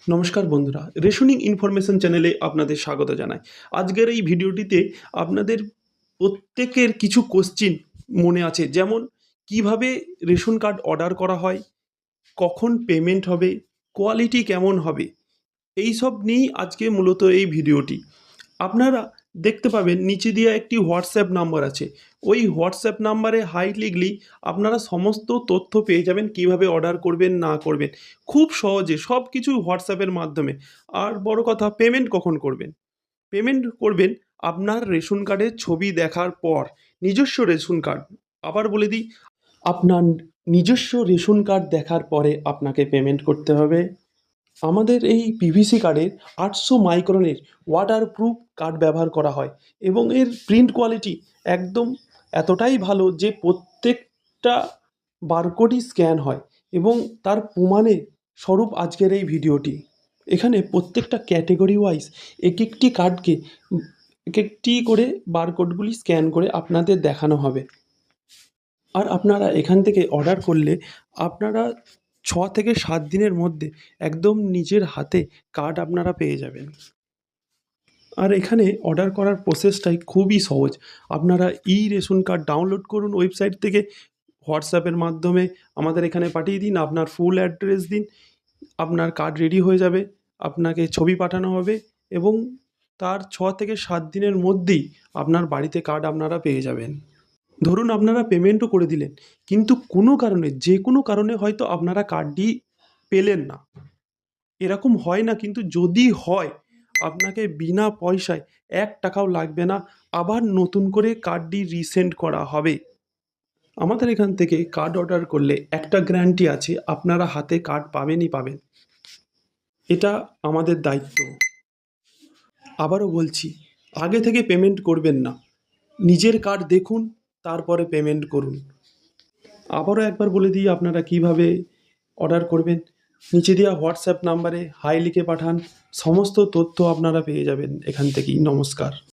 নমস্কার বন্ধুরা, rationing information চ্যানেলে আপনাদের স্বাগত জানাই। আজকের এই ভিডিওটিতে আপনাদের প্রত্যেকের কিছু কোশ্চিন মনে আছে, যেমন কিভাবে রেশন কার্ড অর্ডার করা হয়, কখন পেমেন্ট হবে, কোয়ালিটি কেমন হবে, এই সব নিয়েই আজকে মূলত এই ভিডিওটি। আপনারা দেখতে পাবেন নিচে দিয়ে একটি হোয়াটসঅ্যাপ নাম্বার আছে। ওই হোয়াটসঅ্যাপ নাম্বারে হাই লিখলেই আপনারা সমস্ত তথ্য পেয়ে যাবেন, কিভাবে অর্ডার করবেন না করবেন। খুব সহজে সব কিছু হোয়াটসঅ্যাপের মাধ্যমে। আর বড় কথা, পেমেন্ট কখন করবেন? পেমেন্ট করবেন আপনার রেশন কার্ডের ছবি দেখার পর। নিজস্ব রেশন কার্ড, আবার বলে দিই, আপনার নিজস্ব রেশন কার্ড দেখার পরে আপনাকে পেমেন্ট করতে হবে। আমাদের এই পিভিসি কার্ডের 800 মাইক্রনের ওয়াটারপ্রুফ কার্ড ব্যবহার করা হয় এবং এর প্রিন্ট কোয়ালিটি একদম এতটাই ভালো যে প্রত্যেকটা বারকোডই স্ক্যান হয় এবং তার প্রমাণে স্বরূপ আজকের এই ভিডিওটি। এখানে প্রত্যেকটা ক্যাটেগরি ওয়াইজ এক একটি কার্ডকে এক একটি করে বারকোডগুলি স্ক্যান করে আপনাদের দেখানো হবে। আর আপনারা এখান থেকে অর্ডার করলে আপনারা 6 থেকে 7 দিনের মধ্যে একদম নিজের হাতে কার্ড আপনারা পেয়ে যাবেন। আর এখানে অর্ডার করার প্রসেসটাই খুবই সহজ। আপনারা রেশন কার্ড ডাউনলোড করুন ওয়েবসাইট থেকে, হোয়াটসঅ্যাপের মাধ্যমে আমাদের এখানে পাঠিয়ে দিন, আপনার ফুল অ্যাড্রেস দিন, আপনার কার্ড রেডি হয়ে যাবে। আপনাকে ছবি পাঠানো হবে এবং তার 6 থেকে 7 দিনের মধ্যেই আপনার বাড়িতে কার্ড আপনারা পেয়ে যাবেন। ধরুন আপনারা পেমেন্টও করে দিলেন, কিন্তু কোনো কারণে, যে কোনো কারণে হয়তো আপনারা কার্ডটি পেলেন না। এরকম হয় না, কিন্তু যদি হয়, আপনাকে বিনা পয়সায় ১ টাকাও লাগবে না, আবার নতুন করে কার্ডটি রিসেন্ড করা হবে। আমাদের এখান থেকে কার্ড অর্ডার করলে একটা গ্যারান্টি আছে, আপনারা হাতে কার্ড পাবেনই পাবেন। এটা আমাদের দায়িত্ব। আবারও বলছি, আগে থেকে পেমেন্ট করবেন না। নিজের কার্ড দেখুন, তারপরে পেমেন্ট করুন। আবারও একবার বলে দিই আপনারা কিভাবে অর্ডার করবেন। নিচে দেওয়া হোয়াটসঅ্যাপ নাম্বারে হাই লিখে পাঠান, সমস্ত তথ্য আপনারা পেয়ে যাবেন এখান থেকেই। নমস্কার।